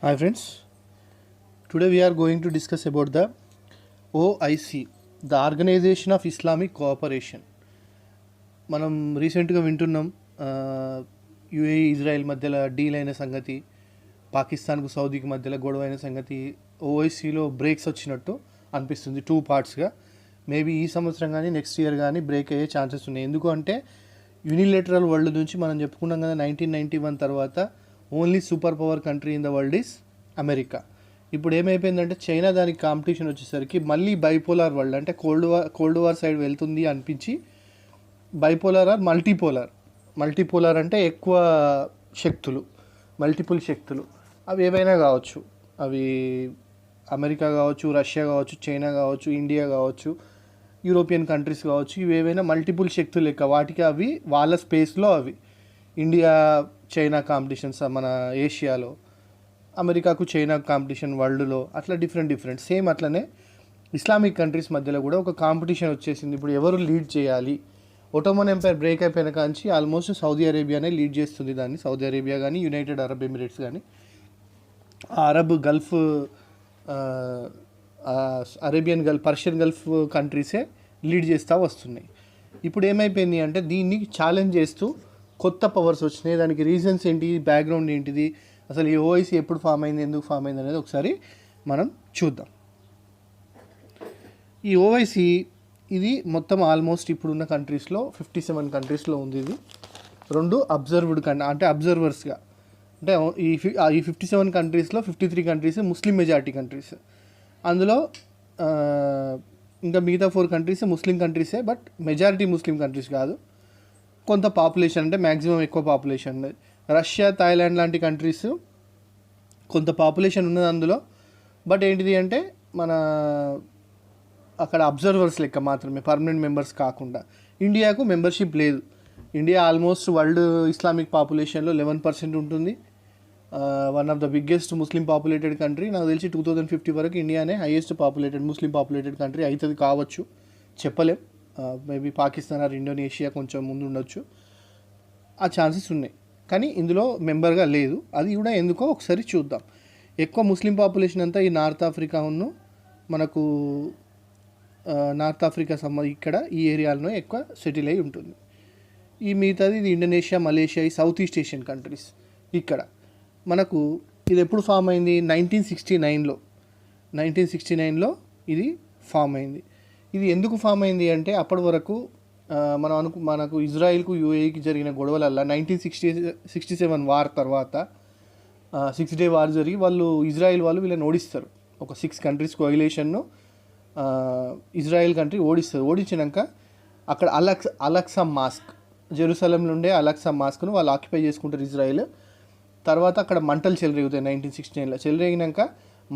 Hi friends, today we are going to discuss about the OIC, the Organization of Islamic Cooperation. మనం రీసెంట్గా వింటున్నాం UAE Israel మధ్యలో deal అయిన సంగతి, పాకిస్తాన్కు సౌదీకి మధ్యలో గొడవ అయిన సంగతి, ఓఐసీలో బ్రేక్స్ వచ్చినట్టు అనిపిస్తుంది 2 పార్ట్స్గా. మేబీ ఈ సంవత్సరం కానీ నెక్స్ట్ ఇయర్ కానీ బ్రేక్ అయ్యే ఛాన్సెస్ ఉన్నాయి. ఎందుకు అంటే యూనిలేటరల్ వరల్డ్ నుంచి మనం చెప్పుకున్నాం కదా, 1991 తర్వాత only super power country in the world is America. ఇప్పుడు ఏమైపోయిందంటే చైనా దానికి కాంపిటీషన్ వచ్చేసరికి మళ్ళీ బైపోలార్ వరల్డ్, అంటే కోల్డ్ వార్ సైడ్ వెళ్తుంది అనిపించి బైపోలార్ ఆర్ మల్టీపోలార్ అంటే ఎక్కువ శక్తులు, మల్టిపుల్ శక్తులు, అవి ఏవైనా కావచ్చు. అవి అమెరికా కావచ్చు, రష్యా కావచ్చు, చైనా కావచ్చు, ఇండియా కావచ్చు, యూరోపియన్ కంట్రీస్ కావచ్చు. ఇవి ఏవైనా మల్టిపుల్ శక్తులు లెక్క, వాటికి అవి వాళ్ళ స్పేస్లో అవి. ఇండియా చైనా కాంపిటీషన్స్ మన ఏషియాలో, అమెరికాకు చైనా కాంపిటీషన్ వరల్డ్లో, అట్లా డిఫరెంట్ సేమ్. అట్లనే ఇస్లామిక్ కంట్రీస్ మధ్యలో కూడా ఒక కాంపిటీషన్ వచ్చేసింది. ఇప్పుడు ఎవరు లీడ్ చేయాలి? ఒటోమన్ ఎంపైర్ బ్రేక్ అయిపోయిన కాంచి ఆల్మోస్ట్ సౌదీ అరేబియానే లీడ్ చేస్తుంది దాన్ని. సౌదీ అరేబియా కానీ, యునైటెడ్ అరబ్ ఎమిరేట్స్ కానీ, Arab Gulf, Arabian Gulf, Persian Gulf కంట్రీసే లీడ్ చేస్తూ వస్తున్నాయి. ఇప్పుడు ఏమైపోయింది అంటే దీన్ని ఛాలెంజ్ చేస్తూ కొత్త పవర్స్ వచ్చినాయి. దానికి రీజన్స్ ఏంటి, బ్యాక్గ్రౌండ్ ఏంటిది, అసలు ఈ ఓఐసీ ఎప్పుడు ఫామ్ అయింది, ఎందుకు ఫామ్ అయింది అనేది ఒకసారి మనం చూద్దాం. ఈ ఓఐసీ ఇది మొత్తం ఆల్మోస్ట్ ఇప్పుడున్న కంట్రీస్లో 57 కంట్రీస్లో ఉంది. ఇది 2 అబ్జర్వ్డ్ అంటే అబ్జర్వర్స్గా, అంటే ఈ 57 కంట్రీస్లో 53 కంట్రీస్ ముస్లిం మెజారిటీ కంట్రీస్. అందులో ఇంకా మిగతా 4 కంట్రీస్ ముస్లిం కంట్రీసే, బట్ మెజారిటీ ముస్లిం కంట్రీస్ కాదు. కొంత పాపులేషన్, అంటే మ్యాక్సిమం ఎక్కువ పాపులేషన్ ఉన్నది. రష్యా, థాయిలాండ్ లాంటి కంట్రీస్ కొంత పాపులేషన్ ఉన్నది అందులో, బట్ ఏంటిది అంటే మన అక్కడ అబ్జర్వర్స్ లెక్క మాత్రమే, పర్మనెంట్ మెంబర్స్ కాకుండా. ఇండియాకు మెంబర్షిప్ లేదు. ఇండియా ఆల్మోస్ట్ వరల్డ్ ఇస్లామిక్ పాపులేషన్లో 11% ఉంటుంది. One of the biggest Muslim populated country. నాకు తెలిసి 2050 వరకు ఇండియానే హైయెస్ట్ పాపులేటెడ్ ముస్లిం పాపులేటెడ్ కంట్రీ అవుతుంది కావచ్చు, చెప్పలేం. మేబీ పాకిస్తాన్ ఆర్ ఇండోనేషియా కొంచెం ముందు ఉండొచ్చు, ఆ ఛాన్సెస్ ఉన్నాయి. కానీ ఇందులో మెంబర్గా లేదు. అది కూడా ఎందుకో ఒకసారి చూద్దాం. ఎక్కువ ముస్లిం పాపులేషన్ అంతా ఈ నార్త్ ఆఫ్రికా మనకు నార్త్ ఆఫ్రికా ఇక్కడ ఈ ఏరియాలో ఎక్కువ సెటిల్ అయి ఉంటుంది. ఈ మిగతాది ఇది ఇండోనేషియా, మలేషియా, ఈ సౌత్ ఈస్ట్ ఏషియన్ కంట్రీస్. ఇక్కడ మనకు ఇది ఎప్పుడు ఫామ్ అయింది? 1969లో ఇది ఫామ్ అయింది. ఇది ఎందుకు ఫామ్ అయింది అంటే అప్పటి వరకు మనకు ఇజ్రాయిల్కు యూఏఈకి జరిగిన గొడవలల్లో 1967 వార్ తర్వాత 6 డే వార్ జరిగి ఇజ్రాయిల్ వాళ్ళు వీళ్ళని ఓడిస్తారు. ఒక 6 కంట్రీస్ కోయిలేషన్ను ఇజ్రాయిల్ కంట్రీ ఓడిస్తారు. ఓడించినాక అక్కడ అలక్సా మాస్క్, జెరూసలంలో ఉండే అలక్సా మాస్క్ను వాళ్ళు ఆక్యుపై చేసుకుంటారు ఇజ్రాయిల్. తర్వాత అక్కడ మంటలు చెలరేగుతాయి 1969లో. చెలరేగినాక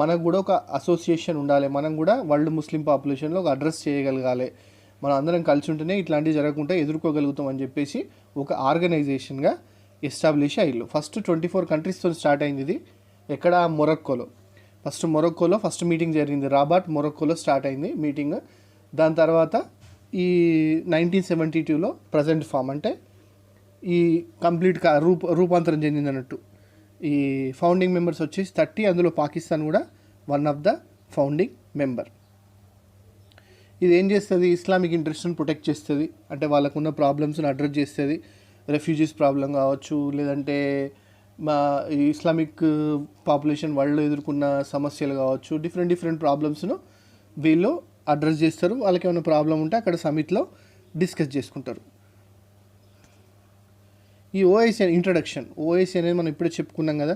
మనకు కూడా ఒక అసోసియేషన్ ఉండాలి, మనం కూడా వరల్డ్ ముస్లిం పాపులేషన్లో ఒక అడ్రస్ చేయగలగాలి, మనం అందరం కలిసి ఉంటేనే ఇట్లాంటివి జరగకుండా ఎదుర్కోగలుగుతాం అని చెప్పేసి ఒక ఆర్గనైజేషన్గా ఎస్టాబ్లిష్ అయ్యారు. ఫస్ట్ 24 కంట్రీస్తో స్టార్ట్ అయింది ఇది. ఎక్కడ? మొరక్కోలో. ఫస్ట్ మీటింగ్ జరిగింది. రాబాట్, మొరక్కోలో స్టార్ట్ అయింది మీటింగ్. దాని తర్వాత ఈ 1972లో ప్రజెంట్ ఫామ్, అంటే ఈ కంప్లీట్గా రూపాంతరం చెందింది అన్నట్టు. ఈ ఫౌండింగ్ మెంబర్స్ వచ్చేసి 30, అందులో పాకిస్తాన్ కూడా one of the founding member. ఇది ఏం చేస్తుంది? ఇస్లామిక్ ఇంట్రెస్ట్ని ప్రొటెక్ట్ చేస్తుంది, అంటే వాళ్ళకున్న ప్రాబ్లమ్స్ని అడ్రస్ చేస్తుంది. రెఫ్యూజీస్ ప్రాబ్లం కావచ్చు, లేదంటే ఇస్లామిక్ పాపులేషన్ వరల్డ్లో ఎదుర్కొన్న సమస్యలు కావచ్చు, డిఫరెంట్ ప్రాబ్లమ్స్ను వీళ్ళు అడ్రస్ చేస్తారు. వాళ్ళకి ఏమైనా ప్రాబ్లం ఉంటే అక్కడ సమిట్లో డిస్కస్ చేసుకుంటారు. ఈ ఓఐసీ ఇంట్రడక్షన్, ఓఐసీ అనేది మనం ఇప్పుడే చెప్పుకున్నాం కదా,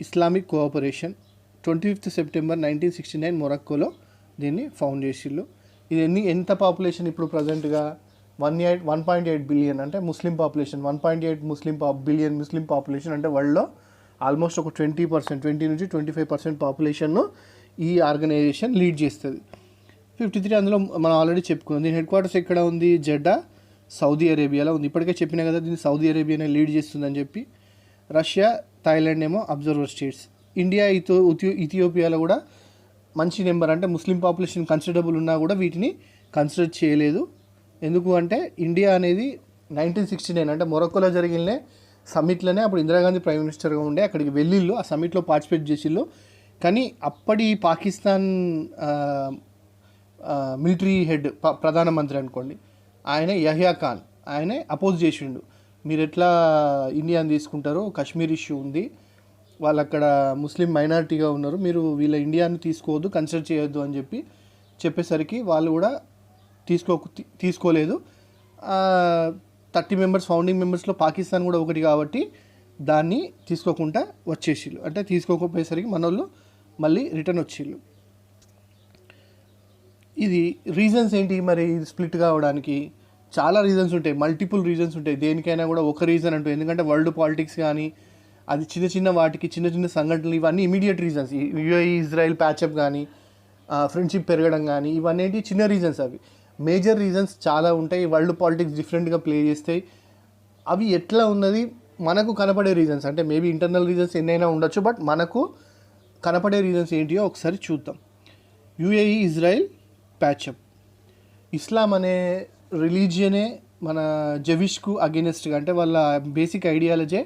ఇస్లామిక్ కోఆపరేషన్. 25 సెప్టెంబర్ 1969 మొరక్కోలో దీన్ని ఫౌండ్ చేసిళ్ళు. ఇది ఎంత పాపులేషన్ ఇప్పుడు ప్రజెంట్గా? 1.8 బిలియన్, అంటే ముస్లిం పాపులేషన్ 1.8 బిలియన్ ముస్లిం పాపులేషన్. అంటే వరల్డ్లో ఆల్మోస్ట్ ఒక 20% నుంచి 25% పాపులేషన్ను ఈ ఆర్గనైజేషన్ లీడ్ చేస్తుంది. 53 అందులో మనం ఆల్రెడీ చెప్పుకున్నాం. దీని హెడ్ క్వార్టర్స్ ఎక్కడ ఉంది? జెడ్డా, సౌదీ అరేబియాలో ఉంది. ఇప్పటికే చెప్పినా కదా దీన్ని సౌదీ అరేబియానే లీడ్ చేస్తుందని చెప్పి. రష్యా, థాయిలాండ్ ఏమో అబ్జర్వర్ స్టేట్స్. ఇండియా, ఇథియోపియాలో కూడా మంచి నెంబర్, అంటే ముస్లిం పాపులేషన్ కన్సిడరబుల్ ఉన్నా కూడా వీటిని కన్సిడర్ చేయలేదు. ఎందుకు అంటే ఇండియా అనేది 1969 అంటే మొరక్కోలో జరిగిన సమ్మిట్లోనే అప్పుడు ఇందిరాగాంధీ ప్రైమ్ మినిస్టర్గా ఉండే అక్కడికి వెళ్ళిళ్ళు, ఆ సమ్మిట్లో పార్టిసిపేట్ చేసిళ్ళు. కానీ అప్పటి పాకిస్తాన్ మిలిటరీ హెడ్, ప్రధానమంత్రి అనుకోండి, ఆయన యహ్యా ఖాన్, ఆయనే అపోజ్ చేసిండు. మీరు ఎట్లా ఇండియాని తీసుకుంటారో, కశ్మీర్ ఇష్యూ ఉంది, వాళ్ళు అక్కడ ముస్లిం మైనారిటీగా ఉన్నారు, మీరు వీళ్ళ ఇండియాని తీసుకోవద్దు, కన్సిడర్ చేయొద్దు అని చెప్పేసరికి వాళ్ళు కూడా తీసుకోలేదు. 30 మెంబర్స్ ఫౌండింగ్ మెంబర్స్లో పాకిస్తాన్ కూడా ఒకటి కాబట్టి దాన్ని తీసుకోకుండా వచ్చేసిళ్ళు. అంటే తీసుకోకపోయేసరికి మన వాళ్ళు మళ్ళీ రిటర్న్ వచ్చిళ్ళు. ఇది రీజన్స్ ఏంటి మరి ఇది స్ప్లిట్ కావడానికి? చాలా రీజన్స్ ఉంటాయి, మల్టిపుల్ రీజన్స్ ఉంటాయి. దేనికైనా కూడా ఒక రీజన్ అంటూ, ఎందుకంటే వరల్డ్ పాలిటిక్స్ కానీ అది చిన్న చిన్న వాటికి చిన్న చిన్న సంఘటనలు ఇవన్నీ immediate reasons. UAE Israel patch up కానీ ఫ్రెండ్షిప్ పెరగడం కానీ ఇవన్నీ చిన్న రీజన్స్. అవి మేజర్ రీజన్స్ చాలా ఉంటాయి. వరల్డ్ పాలిటిక్స్ డిఫరెంట్గా ప్లే చేస్తాయి. అవి ఎట్లా ఉన్నది మనకు కనపడే రీజన్స్, అంటే మేబీ ఇంటర్నల్ రీజన్స్ ఎన్నైనా ఉండొచ్చు, బట్ మనకు కనపడే రీజన్స్ ఏంటియో ఒకసారి చూద్దాం. UAE Israel patch up. ఇస్లాం అనే రిలీజియనే మన జెవిష్కు అగెనిస్ట్గా, అంటే వాళ్ళ బేసిక్ ఐడియాలజీ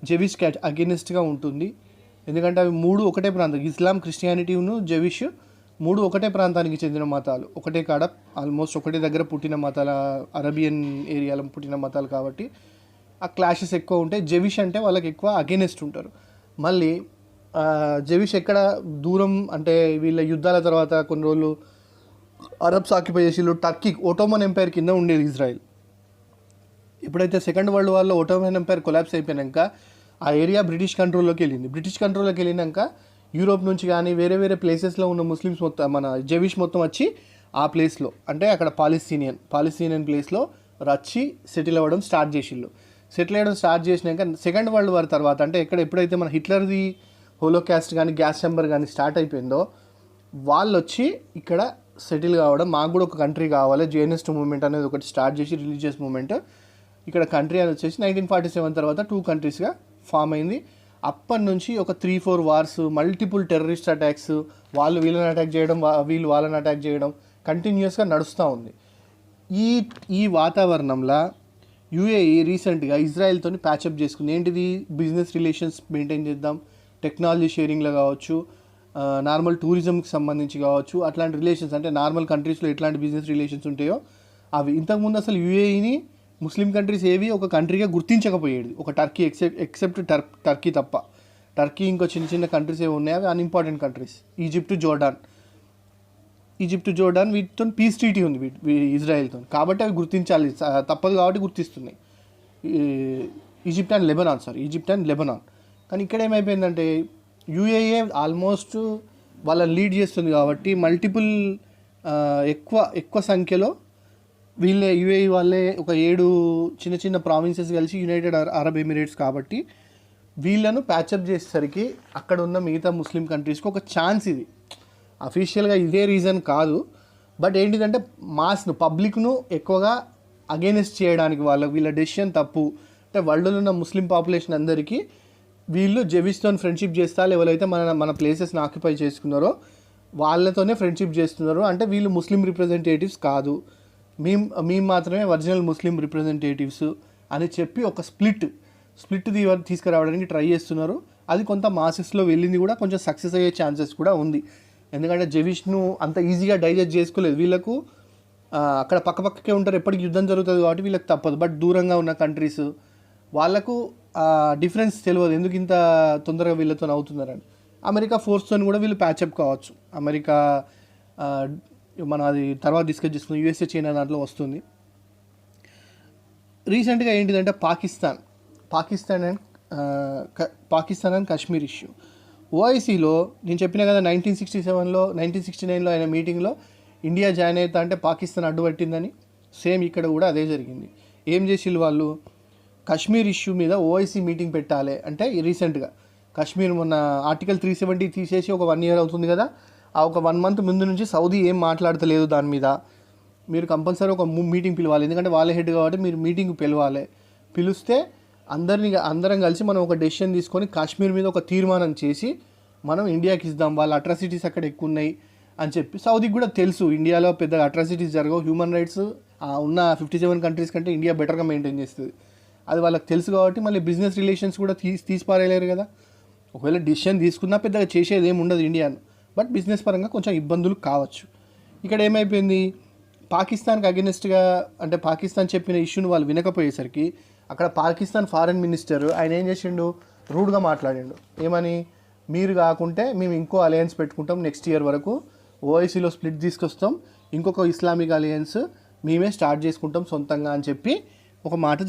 జెవిష్కి అగెనిస్ట్గా ఉంటుంది. ఎందుకంటే అవి మూడు ఒకటే ప్రాంతం, ఇస్లాం, క్రిస్టియానిటీను, జెవిష్ మూడు ఒకటే ప్రాంతానికి చెందిన మతాలు, ఒకటే కాడ ఆల్మోస్ట్ ఒకటే దగ్గర పుట్టిన మతాల, అరేబియన్ ఏరియాలో పుట్టిన మతాలు కాబట్టి ఆ క్లాషెస్ ఎక్కువ ఉంటాయి. జెవిష్ అంటే వాళ్ళకి ఎక్కువ అగెనిస్ట్ ఉంటారు. మళ్ళీ జెవిష్ ఎక్కడ దూరం అంటే వీళ్ళ యుద్ధాల తర్వాత కొన్ని రోజులు అరబ్స్ ఆక్యుపై చేసిళ్ళు. టర్కీ ఒటోమన్ ఎంపైర్ కింద ఉండేది ఇజ్రాయెల్. ఎప్పుడైతే సెకండ్ వరల్డ్ వార్లో ఒటోమన్ ఎంపైర్ కొలాప్స్ అయిపోయాక ఆ ఏరియా బ్రిటిష్ కంట్రోల్లోకి వెళ్ళింది. బ్రిటిష్ కంట్రోల్లోకి వెళ్ళినాక యూరోప్ నుంచి కానీ వేరే వేరే ప్లేసెస్లో ఉన్న ముస్లిమ్స్ మొత్తం, మన జెవిష్ మొత్తం వచ్చి ఆ ప్లేస్లో, అంటే అక్కడ పాలస్తీనియన్ ప్లేస్లో వచ్చి సెటిల్ అవ్వడం స్టార్ట్ చేసిళ్ళు. సెటిల్ అవ్వడం స్టార్ట్ చేసినాక సెకండ్ వరల్డ్ వార్ తర్వాత, అంటే ఎప్పుడైతే మన హిట్లర్ది హోలోకాస్ట్ కానీ గ్యాస్ ఛాంబర్ కానీ స్టార్ట్ అయిపోయిందో వాళ్ళు వచ్చి ఇక్కడ సెటిల్ కావడం, మాకు కూడా ఒక కంట్రీ కావాలి, జైనిస్ట్ మూవ్మెంట్ అనేది ఒకటి స్టార్ట్ చేసి రిలీజియస్ మూవ్మెంట్ ఇక్కడ కంట్రీ అని వచ్చేసి 1947 తర్వాత 2 కంట్రీస్గా ఫామ్ అయింది. అప్పటి నుంచి ఒక 3-4 వార్స్, మల్టిపుల్ టెర్రరిస్ట్ అటాక్స్, వాళ్ళు వీళ్ళని అటాక్ చేయడం, వీళ్ళు వాళ్ళని అటాక్ చేయడం కంటిన్యూస్గా నడుస్తూ ఉంది. ఈ వాతావరణంలో యుఏఈ రీసెంట్గా ఇజ్రాయెల్తో ప్యాచప్ చేసుకుంది. ఏంటిది? బిజినెస్ రిలేషన్స్ మెయింటైన్ చేద్దాం, టెక్నాలజీ షేరింగ్లో కావచ్చు, నార్మల్ టూరిజంకి సంబంధించి కావచ్చు, అట్లాంటి రిలేషన్స్, అంటే నార్మల్ కంట్రీస్లో ఎట్లాంటి బిజినెస్ రిలేషన్స్ ఉంటాయో అవి. ఇంతకుముందు అసలు యుఏఈని ముస్లిం కంట్రీస్ ఏవి ఒక కంట్రీగా గుర్తించకపోయేది, ఒక టర్కీ ఎక్సెప్ట్ టర్కీ తప్ప. టర్కీ ఇంకో చిన్న చిన్న కంట్రీస్ ఏవి ఉన్నాయి, అవి అన్ఇంపార్టెంట్ కంట్రీస్. ఈజిప్ట్, జోర్డాన్ వీటితో పీస్ ట్రీటీ ఉంది ఇజ్రాయెల్తో, కాబట్టి అవి గుర్తించాలి, తప్పదు కాబట్టి గుర్తిస్తున్నాయి. Egypt and Lebanon. కానీ ఇక్కడ ఏమైపోయిందంటే యూఏఏ ఆల్మోస్ట్ వాళ్ళని లీడ్ చేస్తుంది కాబట్టి మల్టిపుల్ ఎక్కువ సంఖ్యలో యుఏఈ వాళ్ళే ఒక 7 చిన్న చిన్న ప్రావిన్సెస్ కలిసి యునైటెడ్ అరబ్ ఎమిరేట్స్ కాబట్టి వీళ్ళను ప్యాచప్ చేసేసరికి అక్కడ ఉన్న మిగతా ముస్లిం కంట్రీస్కి ఒక ఛాన్స్. ఇది అఫీషియల్గా ఇదే రీజన్ కాదు, బట్ ఏంటిదంటే పబ్లిక్ను ఎక్కువగా అగెనిస్ట్ చేయడానికి వీళ్ళ డెసిషన్ తప్పు. అంటే వరల్డ్లో ఉన్న ముస్లిం పాపులేషన్ అందరికీ వీళ్ళు జెవిష్తో ఫ్రెండ్షిప్ చేస్తారు, ఎవరైతే మన ప్లేసెస్ని ఆక్యుపై చేసుకున్నారో వాళ్ళతోనే ఫ్రెండ్షిప్ చేస్తున్నారు, అంటే వీళ్ళు ముస్లిం రిప్రజెంటేటివ్స్ కాదు, మేము మాత్రమే ఒరిజినల్ ముస్లిం రిప్రజెంటేటివ్స్ అని చెప్పి ఒక స్ప్లిట్ తీసుకురావడానికి ట్రై చేస్తున్నారు. అది కొంత మాసెస్లో వెళ్ళింది కూడా, కొంచెం సక్సెస్ అయ్యే ఛాన్సెస్ కూడా ఉంది. ఎందుకంటే జెవిష్ను అంత ఈజీగా డైజెస్ట్ చేసుకోలేదు. వీళ్ళకు అక్కడ పక్కపక్కకే ఉంటారు, ఎప్పటికి యుద్ధం జరుగుతుంది కాబట్టి వీళ్ళకి తప్పదు. బట్ దూరంగా ఉన్న కంట్రీస్ వాళ్ళకు డిఫరెన్స్ తెలియదు, ఎందుకు ఇంత తొందరగా వీళ్ళతో అవుతున్నారని. అమెరికా ఫోర్స్తో కూడా వీళ్ళు ప్యాచప్ కావచ్చు. అమెరికా మనం అది తర్వాత డిస్కస్ చేసుకున్నాం, యూఎస్ఏ, చైనా దాంట్లో వస్తుంది. రీసెంట్గా ఏంటిదంటే పాకిస్తాన్ అండ్ కాశ్మీర్ ఇష్యూ. ఓఐసీలో నేను చెప్పిన కదా 1969లో అయిన మీటింగ్లో ఇండియా జాయిన్ అవుతా అంటే పాకిస్తాన్ అడ్డుపట్టిందని. సేమ్ ఇక్కడ కూడా అదే జరిగింది. ఏం చేసిళ్ళు వాళ్ళు? కాశ్మీర్ ఇష్యూ మీద ఓఐసీ మీటింగ్ పెట్టాలి అంటే రీసెంట్గా కాశ్మీర్ మొన్న ఆర్టికల్ 370 తీసేసి ఒక 1 year అవుతుంది కదా, ఆ ఒక 1 month ముందు నుంచి సౌదీ ఏం మాట్లాడతలేదు దాని మీద. మీరు కంపల్సరీ ఒక మీటింగ్ పిలవాలి, ఎందుకంటే వాళ్ళే హెడ్ కాబట్టి మీరు మీటింగ్ పిలిస్తే అందరం కలిసి మనం ఒక డెసిషన్ తీసుకొని కాశ్మీర్ మీద ఒక తీర్మానం చేసి మనం ఇండియాకి ఇద్దాం, వాళ్ళ అట్రాసిటీస్ అక్కడ ఎక్కువ ఉన్నాయి అని చెప్పి. సౌదీకి కూడా తెలుసు ఇండియాలో పెద్ద అట్రాసిటీస్ జరగవు, హ్యూమన్ రైట్స్ ఉన్న 57 కంట్రీస్ కంటే ఇండియా బెటర్గా మెయింటైన్ చేస్తుంది. అది వాళ్ళకి తెలుసు కాబట్టి మళ్ళీ బిజినెస్ రిలేషన్స్ కూడా తీసిపారేయలేరు కదా. ఒకవేళ డిసిషన్ తీసుకున్నా పెద్దగా చేసేది ఏమి ఉండదు ఇండియాను, బట్ బిజినెస్ పరంగా కొంచెం ఇబ్బందులు కావచ్చు. ఇక్కడ ఏమైపోయింది, పాకిస్తాన్కి అగెనిస్ట్గా అంటే పాకిస్తాన్ చెప్పిన ఇష్యూని వాళ్ళు వినకపోయేసరికి అక్కడ పాకిస్తాన్ ఫారెన్ మినిస్టర్ ఆయన ఏం చేసిండు, రూడ్గా మాట్లాడిండు. ఏమని, మీరు కాకుంటే మేము ఇంకో అలయన్స్ పెట్టుకుంటాం నెక్స్ట్ ఇయర్ వరకు, ఓఐసీలో స్ప్లిట్ తీసుకొస్తాం, ఇంకొక ఇస్లామిక్ అలయన్స్ మేమే స్టార్ట్ చేసుకుంటాం సొంతంగా అని చెప్పి ఒక మాట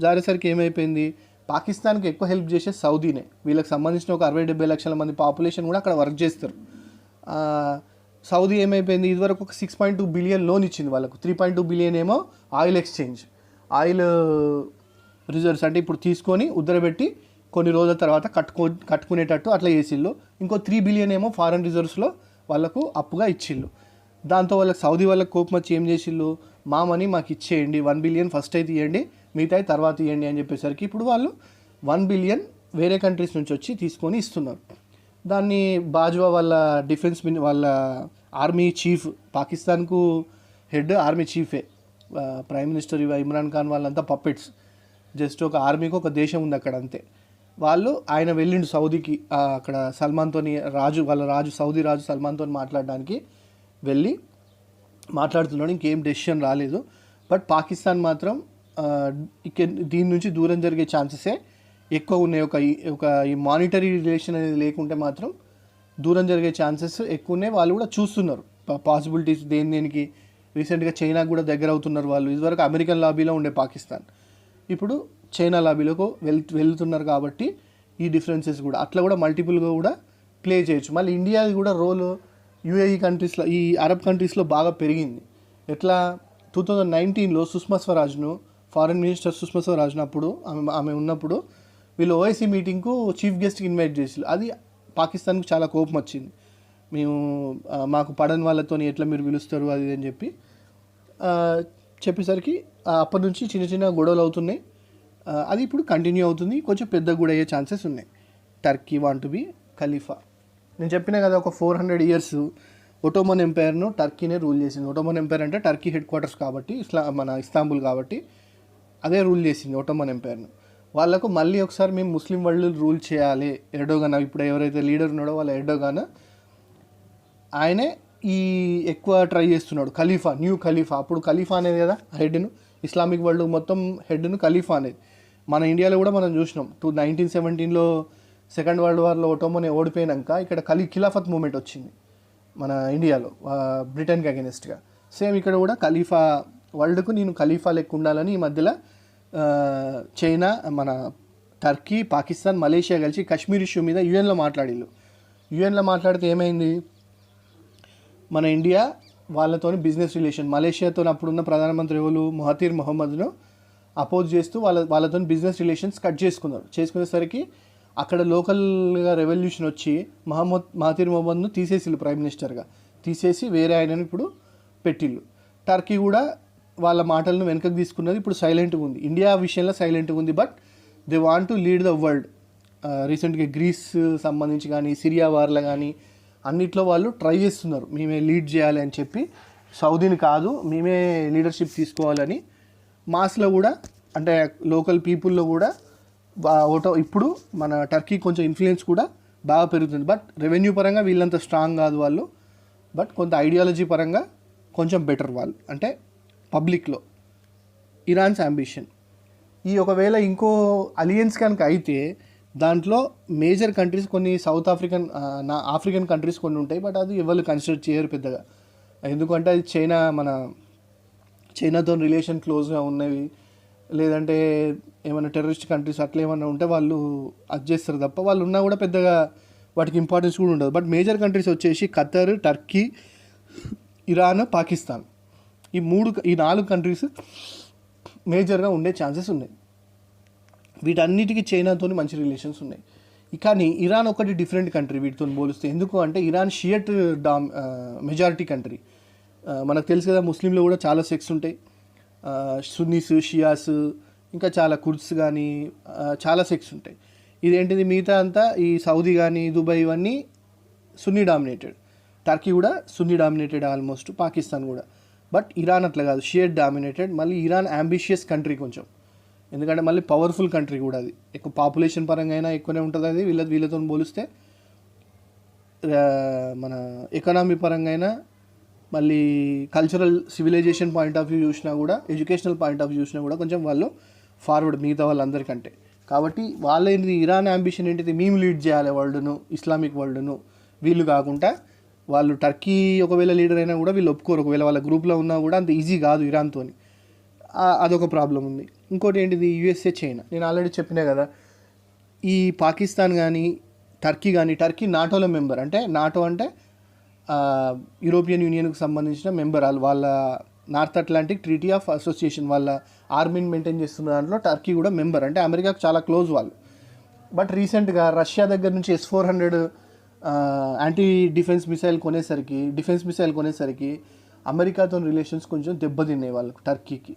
జారేసరికి ఏమైపోయింది, పాకిస్తాన్కి ఎక్కువ హెల్ప్ చేసే సౌదీనే. వీళ్ళకి సంబంధించిన ఒక 60-70 లక్షల మంది పాపులేషన్ కూడా అక్కడ వర్క్ చేస్తారు. సౌదీ ఏమైపోయింది, ఇదివరకు ఒక 6.2 బిలియన్ లోన్ ఇచ్చింది వాళ్ళకు, 3.2 బిలియన్ ఏమో ఆయిల్ ఎక్స్చేంజ్, ఆయిల్ రిజర్వ్స్ అంటే ఇప్పుడు తీసుకొని ఉద్దరబెట్టి కొన్ని రోజుల తర్వాత కట్టుకునేటట్టు అట్లా చేసిళ్ళు. ఇంకో 3 బిలియన్ ఏమో ఫారెన్ రిజర్వ్స్లో వాళ్ళకు అప్పుగా ఇచ్చిళ్ళు. దాంతో వాళ్ళకి సౌదీ వాళ్ళకి కోపం వచ్చి ఏం చేసిళ్ళు, మా మనీ మాకు ఇచ్చేయండి, 1 బిలియన్ ఫస్ట్ అయితే ఇవ్వండి, మిగతా తర్వాత ఇవ్వండి అని చెప్పేసరికి ఇప్పుడు వాళ్ళు 1 బిలియన్ వేరే కంట్రీస్ నుంచి వచ్చి తీసుకొని ఇస్తున్నారు. దాన్ని బాజ్వా వాళ్ళ వాళ్ళ ఆర్మీ చీఫ్, పాకిస్తాన్కు హెడ్ ఆర్మీ చీఫే, ప్రైమ్ మినిస్టర్ ఇమ్రాన్ ఖాన్ వాళ్ళంతా పప్పెట్స్, జస్ట్ ఒక ఆర్మీకి ఒక దేశం ఉంది అక్కడ అంతే. వాళ్ళు ఆయన వెళ్ళిండు సౌదీకి, అక్కడ సల్మాన్తో సౌదీ రాజు సల్మాన్తో మాట్లాడడానికి వెళ్ళి మాట్లాడుతున్నాడు. ఇంకేం డెసిషన్ రాలేదు. బట్ పాకిస్తాన్ మాత్రం దీని నుంచి దూరం జరిగే ఛాన్సెసే ఎక్కువ ఉన్నాయి. ఈ మానిటరీ రిలేషన్ అనేది లేకుంటే మాత్రం దూరం జరిగే ఛాన్సెస్ ఎక్కువ ఉన్నాయి. వాళ్ళు కూడా చూస్తున్నారు పాసిబిలిటీస్ దేనికి. రీసెంట్గా చైనా కూడా దగ్గర అవుతున్నారు వాళ్ళు. ఇదివరకు అమెరికన్ లాబీలో ఉండే పాకిస్తాన్, ఇప్పుడు చైనా లాబీలోకి వెళ్తున్నారు. కాబట్టి ఈ డిఫరెన్సెస్ కూడా అట్లా కూడా మల్టిపుల్గా కూడా ప్లే చేయొచ్చు. మళ్ళీ ఇండియాది కూడా రోల్ యూఏఈ కంట్రీస్లో, ఈ అరబ్ కంట్రీస్లో బాగా పెరిగింది. ఎట్లా, 2019లో సుష్మా స్వరాజ్ను, ఫారెన్ మినిస్టర్ సుష్మా స్వరాజ్ను అప్పుడు ఆమె ఉన్నప్పుడు వీళ్ళు ఓఐసీ మీటింగ్కు చీఫ్ గెస్ట్కి ఇన్వైట్ చేసి, అది పాకిస్తాన్కు చాలా కోపం వచ్చింది. మాకు పడని వాళ్ళతో ఎట్లా మీరు పిలుస్తారు అది అని చెప్పేసరికి అప్పటి నుంచి చిన్న చిన్న గొడవలు అవుతున్నాయి. అది ఇప్పుడు కంటిన్యూ అవుతుంది, కొంచెం పెద్ద కూడా అయ్యే ఛాన్సెస్ ఉన్నాయి. టర్కీ వాంట్ టు బి ఖలీఫా. నేను చెప్పినా కదా, ఒక 400 years ఒటోమన్ ఎంపైర్ను టర్కీనే రూల్ చేసింది. ఒటోమన్ ఎంపైర్ అంటే టర్కీ హెడ్ క్వార్టర్స్ కాబట్టి, మన ఇస్తాంబుల్ కాబట్టి అదే రూల్ చేసింది ఒటోమన్ ఎంపైర్ను. వాళ్ళకు మళ్ళీ ఒకసారి మేము ముస్లిం వరల్డ్ రూల్ చేయాలి, ఎర్డోగాన్ ఇప్పుడు ఎవరైతే లీడర్ ఉన్నాడో వాళ్ళ ఎర్డోగాన్ ఆయనే ఎక్కువ ట్రై చేస్తున్నాడు. ఖలీఫా, న్యూ ఖలీఫా, అప్పుడు ఖలీఫా అనేది కదా హెడ్ను, ఇస్లామిక్ వరల్డ్ మొత్తం హెడ్ను ఖలీఫా అనేది. మన ఇండియాలో కూడా మనం చూసినాం, 1917లో సెకండ్ వరల్డ్ వార్లో ఒటోమన్ ఓడిపోయినాక ఇక్కడ ఖిలాఫత్ మూమెంట్ వచ్చింది మన ఇండియాలో బ్రిటన్కి అగెనిస్ట్గా. సేమ్ ఇక్కడ కూడా ఖలీఫా, వరల్డ్కు నేను ఖలీఫా లెక్క ఉండాలని ఈ మధ్యలో చైనా, మన టర్కీ, పాకిస్తాన్, మలేషియా కలిసి కశ్మీర్ ఇష్యూ మీద యూఎన్లో మాట్లాడితే ఏమైంది, మన ఇండియా వాళ్ళతోని బిజినెస్ రిలేషన్, మలేషియాతో అప్పుడున్న ప్రధానమంత్రి ఎవరు మహతీర్ మొహమ్మద్ను అపోజ్ చేస్తూ వాళ్ళతో బిజినెస్ రిలేషన్స్ కట్ చేసుకునేసరికి అక్కడ లోకల్గా రెవల్యూషన్ వచ్చి మహతీర్ మొహమ్మద్ను తీసేసిళ్ళు, ప్రైమ్ మినిస్టర్గా తీసేసి వేరే ఆయనను ఇప్పుడు పెట్టిళ్ళు. టర్కీ కూడా వాళ్ళ మాటలను వెనకకు తీసుకున్నది, ఇప్పుడు సైలెంట్గా ఉంది. ఇండియా విషయంలో సైలెంట్గా ఉంది, but they want to lead the world. రీసెంట్గా గ్రీస్ సంబంధించి కానీ, సిరియా వార్లో కానీ అన్నిట్లో వాళ్ళు ట్రై చేస్తున్నారు, మేమే లీడ్ చేయాలి అని చెప్పి. సౌదీని కాదు, మేమే లీడర్షిప్ తీసుకోవాలని మాస్లో కూడా, అంటే లోకల్ పీపుల్లో కూడా ఇప్పుడు మన టర్కీ కొంచెం ఇన్ఫ్లుయెన్స్ కూడా బాగా పెరుగుతుంది. బట్ రెవెన్యూ పరంగా వీళ్ళంత స్ట్రాంగ్ కాదు వాళ్ళు, బట్ కొంత ఐడియాలజీ పరంగా కొంచెం బెటర్ వాళ్ళు, అంటే పబ్లిక్లో. ఇరాన్స్ అంబిషన్, ఒకవేళ ఇంకో అలియన్స్ కనుక అయితే దాంట్లో మేజర్ కంట్రీస్ కొన్ని సౌత్ ఆఫ్రికన్ కంట్రీస్ కొన్ని ఉంటాయి, బట్ అది ఎవరు కన్సిడర్ చేయరు పెద్దగా. ఎందుకంటే అది చైనాతో రిలేషన్ క్లోజ్గా ఉన్నవి, లేదంటే ఏమైనా టెర్రరిస్ట్ కంట్రీస్ అట్లా ఏమైనా ఉంటే వాళ్ళు అది చేస్తారు తప్ప, వాళ్ళు ఉన్నా కూడా పెద్దగా వాటికి ఇంపార్టెన్స్ కూడా ఉండదు. బట్ మేజర్ కంట్రీస్ వచ్చేసి ఖతర్, టర్కీ, ఇరాన్, పాకిస్తాన్, ఈ 4 కంట్రీస్ మేజర్గా ఉండే ఛాన్సెస్ ఉన్నాయి. వీటన్నిటికీ చైనాతో మంచి రిలేషన్స్ ఉన్నాయి. కానీ ఇరాన్ ఒకటి డిఫరెంట్ కంట్రీ వీటితో పోలిస్తే. ఎందుకు అంటే ఇరాన్ షియట్ మెజారిటీ కంట్రీ. మనకు తెలుసు కదా, ముస్లింలో కూడా చాలా సెక్ట్స్ ఉంటాయి, సున్నీస్, షియాస్, ఇంకా చాలా కుర్ద్స్ కానీ చాలా సెక్ట్స్ ఉంటాయి. ఇదేంటిది, మిగతా అంతా ఈ సౌదీ కానీ దుబాయ్ ఇవన్నీ సున్నీ డామినేటెడ్. టర్కీ కూడా సున్నీ డామినేటెడ్ ఆల్మోస్ట్, పాకిస్తాన్ కూడా. బట్ ఇరాన్ అట్లా కాదు, షియట్ డామినేటెడ్. మళ్ళీ ఇరాన్ అంబిషియస్ కంట్రీ కొంచెం, ఎందుకంటే మళ్ళీ పవర్ఫుల్ కంట్రీ కూడా అది, ఎక్కువ పాపులేషన్ పరంగా అయినా ఎక్కువనే ఉంటుంది అది వీళ్ళతో పోలిస్తే. మన ఎకనామీ పరంగా అయినా, మళ్ళీ cultural civilisation point of view చూసినా కూడా, ఎడ్యుకేషనల్ పాయింట్ ఆఫ్ వ్యూ చూసినా కూడా కొంచెం వాళ్ళు ఫార్వర్డ్ మిగతా వాళ్ళందరికంటే. కాబట్టి వాళ్ళ ఏంటిది, ఇరాన్ అంబిషన్ ఏంటిది, మేము లీడ్ చేయాలి వరల్డ్ను, ఇస్లామిక్ వరల్డ్ను. వీళ్ళు కాకుండా వాళ్ళు టర్కీ ఒకవేళ లీడర్ అయినా కూడా వీళ్ళు ఒప్పుకోరు, ఒకవేళ వాళ్ళ గ్రూప్లో ఉన్నా కూడా అంత ఈజీ కాదు ఇరాన్తో. అదొక ప్రాబ్లం ఉంది. ఇంకోటి ఏంటిది, యూఎస్ఏ, చైనా. నేను ఆల్రెడీ చెప్పినా కదా, ఈ పాకిస్తాన్ కానీ టర్కీ కానీ, టర్కీ నాటోలో మెంబర్, అంటే నాటో అంటే యూరోపియన్ యూనియన్కి సంబంధించిన మెంబర్. వాళ్ళ north Atlantic treaty of association, వాళ్ళ ఆర్మీని మెయింటైన్ చేస్తున్న దాంట్లో టర్కీ కూడా మెంబర్, అంటే అమెరికాకు చాలా క్లోజ్ వాళ్ళు. బట్ రీసెంట్గా రష్యా దగ్గర నుంచి S-400 యాంటీ డిఫెన్స్ మిసైల్ కొనేసరికి అమెరికాతో రిలేషన్స్ కొంచెం దెబ్బతిన్నాయి వాళ్ళకు, టర్కీకి.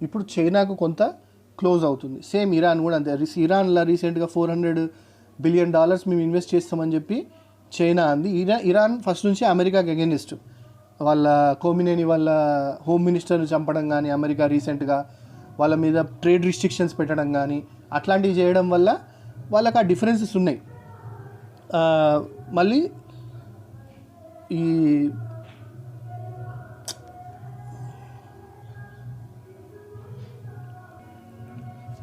ఇప్పుడు చైనాకు కొంత క్లోజ్ అవుతుంది. సేమ్ ఇరాన్ కూడా అంతే. ఇరాన్లో రీసెంట్గా $400 బిలియన్ మేము ఇన్వెస్ట్ చేస్తామని చెప్పి చైనా అంది. ఇరాన్ ఫస్ట్ నుంచి అమెరికాకి అగెనిస్ట్. వాళ్ళ కోమినేని వాళ్ళ హోమ్ మినిస్టర్ని చంపడం కానీ, అమెరికా రీసెంట్గా వాళ్ళ మీద ట్రేడ్ రిస్ట్రిక్షన్స్ పెట్టడం కానీ, అట్లాంటివి చేయడం వల్ల వాళ్ళకి ఆ డిఫరెన్సెస్ ఉన్నాయి. మళ్ళీ ఈ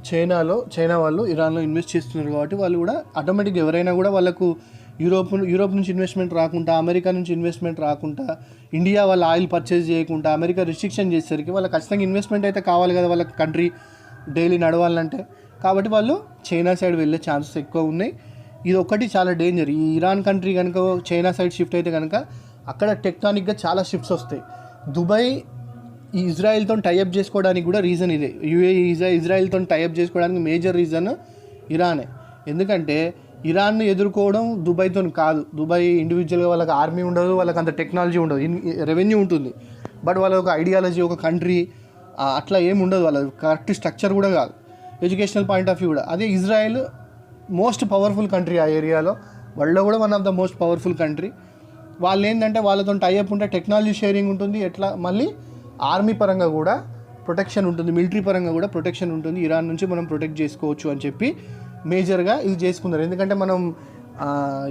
చైనా వాళ్ళు ఇరాన్లో ఇన్వెస్ట్ చేస్తున్నారు కాబట్టి వాళ్ళు కూడా ఆటోమేటిక్గా ఎవరైనా కూడా వాళ్ళకు యూరోప్ నుంచి ఇన్వెస్ట్మెంట్ రాకుండా, అమెరికా నుంచి ఇన్వెస్ట్మెంట్ రాకుండా, ఇండియా వాళ్ళ ఆయిల్ పర్చేజ్ చేయకుండా అమెరికా రిస్ట్రిక్షన్ చేసేసరికి వాళ్ళకి ఖచ్చితంగా ఇన్వెస్ట్మెంట్ అయితే కావాలి కదా వాళ్ళకి, కంట్రీ డైలీ నడవాలంటే. కాబట్టి వాళ్ళు చైనా సైడ్ వెళ్ళే ఛాన్సెస్ ఎక్కువ ఉన్నాయి. ఇది ఒకటి చాలా డేంజర్. ఈ ఇరాన్ కంట్రీ కనుక చైనా సైడ్ షిఫ్ట్ అయితే కనుక అక్కడ టెక్టానిక్గా చాలా షిఫ్ట్స్ వస్తాయి. దుబాయ్ ఈ ఇజ్రాయెల్తో టైఅప్ చేసుకోవడానికి కూడా రీజన్ ఇదే. యూఏఈ ఇజ్రాయెల్తో టైఅప్ చేసుకోవడానికి మేజర్ రీజన్ ఇరానే. ఎందుకంటే ఇరాన్ను ఎదుర్కోవడం దుబాయ్తో కాదు. దుబాయ్ ఇండివిజువల్గా వాళ్ళకి ఆర్మీ ఉండదు, వాళ్ళకి అంత టెక్నాలజీ ఉండదు, రెవెన్యూ ఉంటుంది. బట్ వాళ్ళ ఒక ఐడియాలజీ, ఒక కంట్రీ అట్లా ఏమి ఉండదు, వాళ్ళ కరెక్ట్ స్ట్రక్చర్ కూడా కాదు, ఎడ్యుకేషనల్ పాయింట్ ఆఫ్ వ్యూ కూడా. అదే ఇజ్రాయెల్ మోస్ట్ పవర్ఫుల్ కంట్రీ ఆ ఏరియాలో, వరల్డ్లో కూడా one of the most powerful country. వాళ్ళు ఏంటంటే వాళ్ళతో టైఅప్ ఉంటే టెక్నాలజీ షేరింగ్ ఉంటుంది, ఎట్లా మళ్ళీ ఆర్మీ పరంగా కూడా ప్రొటెక్షన్ ఉంటుంది, మిలిటరీ పరంగా కూడా ప్రొటెక్షన్ ఉంటుంది. ఇరాన్ నుంచి మనం ప్రొటెక్ట్ చేసుకోవచ్చు అని చెప్పి మేజర్గా ఇది చేసుకున్నారు. ఎందుకంటే మనం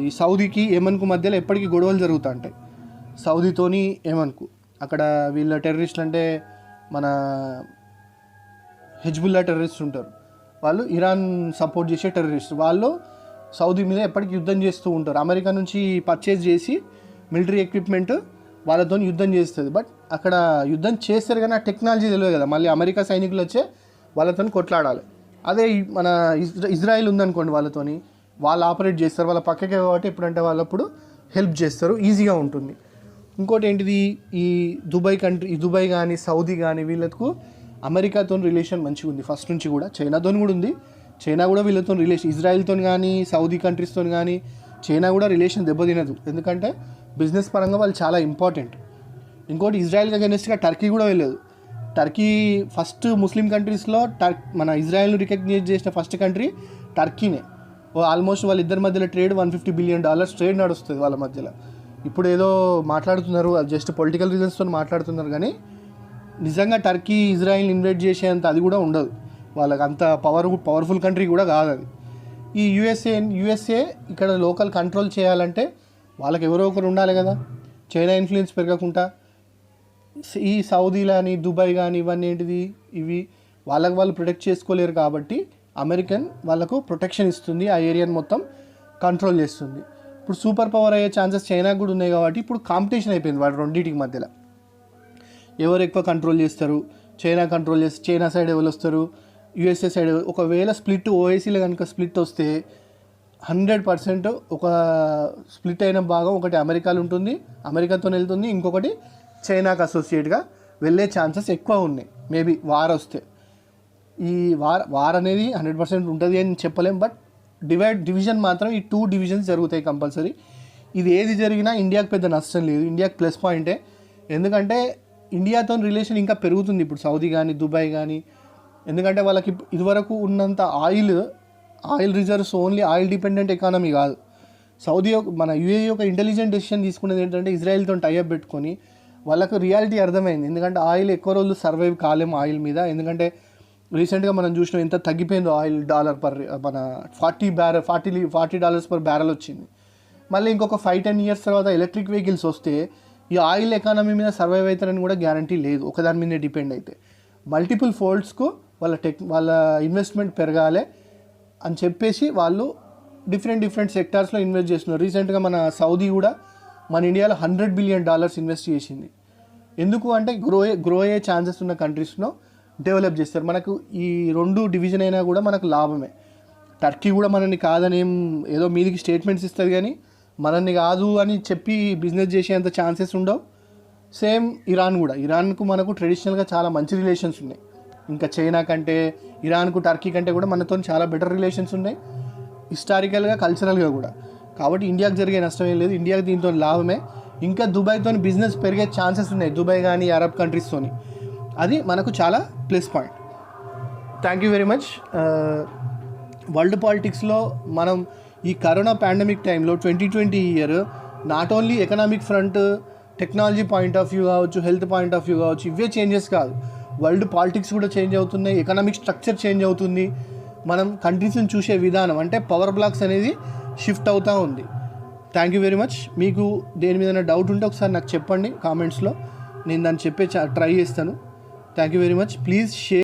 ఈ సౌదీకి యెమెన్కు మధ్యలో ఎప్పటికీ గొడవలు జరుగుతూ ఉంటాయి. సౌదీతోని యెమెన్కు అక్కడ వీళ్ళ టెర్రరిస్టులు అంటే మన హెజ్బుల్లా టెర్రరిస్ట్ ఉంటారు, వాళ్ళు ఇరాన్ సపోర్ట్ చేసే టెర్రరిస్ట్. వాళ్ళు సౌదీ మీద ఎప్పటికీ యుద్ధం చేస్తూ ఉంటారు. అమెరికా నుంచి పర్చేజ్ చేసి మిలిటరీ ఎక్విప్మెంట్ వాళ్ళతో యుద్ధం చేస్తుంది. బట్ అక్కడ యుద్ధం చేస్తారు కానీ ఆ టెక్నాలజీ తెలియదు కదా, మళ్ళీ అమెరికా సైనికులు వచ్చే వాళ్ళతో కొట్లాడాలి. అదే మన ఇజ్రాయిల్ ఉందనుకోండి, వాళ్ళు ఆపరేట్ చేస్తారు, వాళ్ళ పక్కకే కాబట్టి ఎప్పుడంటే వాళ్ళప్పుడు హెల్ప్ చేస్తారు, ఈజీగా ఉంటుంది. ఇంకోటి ఏంటిది, ఈ దుబాయ్ కానీ సౌదీ కానీ వీళ్ళకు అమెరికాతో రిలేషన్ మంచిగా ఉంది ఫస్ట్ నుంచి కూడా. చైనాతో కూడా ఉంది, చైనా కూడా వీళ్ళతో రిలేషన్, ఇజ్రాయిల్తో కానీ సౌదీ కంట్రీస్తో కానీ చైనా కూడా రిలేషన్ దెబ్బతినదు. ఎందుకంటే బిజినెస్ పరంగా వాళ్ళు చాలా ఇంపార్టెంట్. ఇంకోటి ఇజ్రాయిల్కి అగెన్స్ట్గా టర్కీ కూడా వెళ్ళదు. టర్కీ ఫస్ట్ ముస్లిం కంట్రీస్లో మన ఇజ్రాయెల్ను రికగ్నైజ్ చేసిన ఫస్ట్ కంట్రీ టర్కీనే. ఆల్మోస్ట్ వాళ్ళిద్దరి మధ్యలో ట్రేడ్ $150 బిలియన్ ట్రేడ్ నడుస్తుంది వాళ్ళ మధ్యలో. ఇప్పుడు ఏదో మాట్లాడుతున్నారు, అది జస్ట్ పొలిటికల్ రీజన్స్తో మాట్లాడుతున్నారు, కానీ నిజంగా టర్కీ ఇజ్రాయెల్ని ఇన్వైట్ చేసేంత అది కూడా ఉండదు, వాళ్ళకి అంత పవర్ఫుల్ కంట్రీ కూడా కాదు అది. ఈ యూఎస్ఏ ఇక్కడ లోకల్ కంట్రోల్ చేయాలంటే వాళ్ళకి ఎవరో ఒకరు ఉండాలి కదా, చైనా ఇన్ఫ్లుయెన్స్ పెరగకుండా. ఈ సౌదీలు కానీ దుబాయ్ కానీ ఇవన్నీ ఏంటిది, ఇవి వాళ్ళు ప్రొటెక్ట్ చేసుకోలేరు కాబట్టి అమెరికన్ వాళ్ళకు ప్రొటెక్షన్ ఇస్తుంది, ఆ ఏరియాని మొత్తం కంట్రోల్ చేస్తుంది. ఇప్పుడు సూపర్ పవర్ అయ్యే ఛాన్సెస్ చైనాకు కూడా ఉన్నాయి కాబట్టి ఇప్పుడు కాంపిటీషన్ అయిపోయింది వాళ్ళ రెండింటికి మధ్యలో. ఎవరు ఎక్కువ కంట్రోల్ చేస్తారు, చైనా కంట్రోల్ చేస్తే చైనా సైడ్ ఎవరు వస్తారు, యూఎస్ఏ సైడ్. ఒకవేళ స్ప్లిట్ ఓఐసీలో కనుక స్ప్లిట్ వస్తే 100% ఒక స్ప్లిట్ అయిన భాగం ఒకటి అమెరికాలో ఉంటుంది, అమెరికాతో వెళ్తుంది, ఇంకొకటి చైనాకు అసోసియేట్గా వెళ్ళే ఛాన్సెస్ ఎక్కువ ఉన్నాయి. మేబీ వార్ వస్తే ఈ వార్ అనేది 100% ఉంటుంది అని చెప్పలేం, బట్ డివిజన్ మాత్రం ఈ 2 డివిజన్స్ జరుగుతాయి కంపల్సరీ. ఇది ఏది జరిగినా ఇండియాకి పెద్ద నష్టం లేదు, ఇండియాకి ప్లస్ పాయింటే. ఎందుకంటే ఇండియాతో రిలేషన్ ఇంకా పెరుగుతుంది ఇప్పుడు సౌదీ కానీ దుబాయ్ కానీ. ఎందుకంటే వాళ్ళకి ఇదివరకు ఉన్నంత oil reserves only oil dependent economy కాదు. సౌదీ మన యూఏఈ ఒక ఇంటెలిజెంట్ డెసిషన్ తీసుకునేది ఏంటంటే ఇజ్రాయెల్తో టైఅప్ పెట్టుకొని వాళ్ళకు రియాలిటీ అర్థమైంది. ఎందుకంటే ఆయిల్ ఎక్కువ రోజులు సర్వైవ్ కాలేము ఆయిల్ మీద, ఎందుకంటే రీసెంట్గా మనం చూసినాం ఎంత తగ్గిపోయిందో ఆయిల్ డాలర్ పర్ మన $40 పర్ బ్యారెల్ వచ్చింది. మళ్ళీ ఇంకొక 5-10 ఇయర్స్ తర్వాత ఎలక్ట్రిక్ వెహికల్స్ వస్తే ఈ ఆయిల్ ఎకానమీ మీద సర్వైవ్ అవుతారని కూడా గ్యారంటీ లేదు. ఒకదాని మీదే డిపెండ్ అయితే మల్టిపుల్ ఫోల్డ్స్కు వాళ్ళ ఇన్వెస్ట్మెంట్ పెరగాలి అని చెప్పేసి వాళ్ళు డిఫరెంట్ సెక్టార్స్లో ఇన్వెస్ట్ చేస్తున్నారు. రీసెంట్గా మన సౌదీ కూడా మన ఇండియాలో $100 బిలియన్ ఇన్వెస్ట్ చేసింది. ఎందుకు అంటే గ్రో అయ్యే ఛాన్సెస్ ఉన్న కంట్రీస్లో డెవలప్ చేస్తారు. మనకు ఈ 2 డివిజన్ అయినా కూడా మనకు లాభమే. టర్కీ కూడా మనల్ని కాదని ఏదో మీదికి స్టేట్మెంట్స్ ఇస్తుంది కానీ మనల్ని కాదు అని చెప్పి బిజినెస్ చేసేంత ఛాన్సెస్ ఉండవు. సేమ్ ఇరాన్కు మనకు ట్రెడిషనల్గా చాలా మంచి రిలేషన్స్ ఉన్నాయి. ఇంకా చైనా కంటే ఇరాన్కు టర్కీ కంటే కూడా మనతో చాలా బెటర్ రిలేషన్స్ ఉన్నాయి హిస్టారికల్గా కల్చరల్గా కూడా. కాబట్టి ఇండియాకి జరిగే నష్టం ఏం లేదు, ఇండియాకి దీంతో లాభమే. ఇంకా దుబాయ్తో బిజినెస్ పెరిగే ఛాన్సెస్ ఉన్నాయి, దుబాయ్ కానీ అరబ్ కంట్రీస్తోని. అది మనకు చాలా plus point. Thank you very much. World పాలిటిక్స్లో మనం ఈ కరోనా పాండమిక్ టైంలో 2020 year not only economic front, technology point of view కావచ్చు, హెల్త్ పాయింట్ ఆఫ్ వ్యూ కావచ్చు, ఇవే చేంజెస్ కాదు, వరల్డ్ పాలిటిక్స్ కూడా చేంజ్ అవుతున్నాయి, ఎకనామిక్ స్ట్రక్చర్ చేంజ్ అవుతుంది. మనం కంట్రీస్ని చూసే విధానం అంటే పవర్ బ్లాక్స్ అనేది షిఫ్ట్ అవుతూ ఉంది. Thank you very much. మీకు దేని మీద డౌట్ ఉంటే ఒకసారి నాకు చెప్పండి కామెంట్స్లో, నేను దాన్ని చెప్పే ట్రై చేస్తాను. Thank you very much. Please share.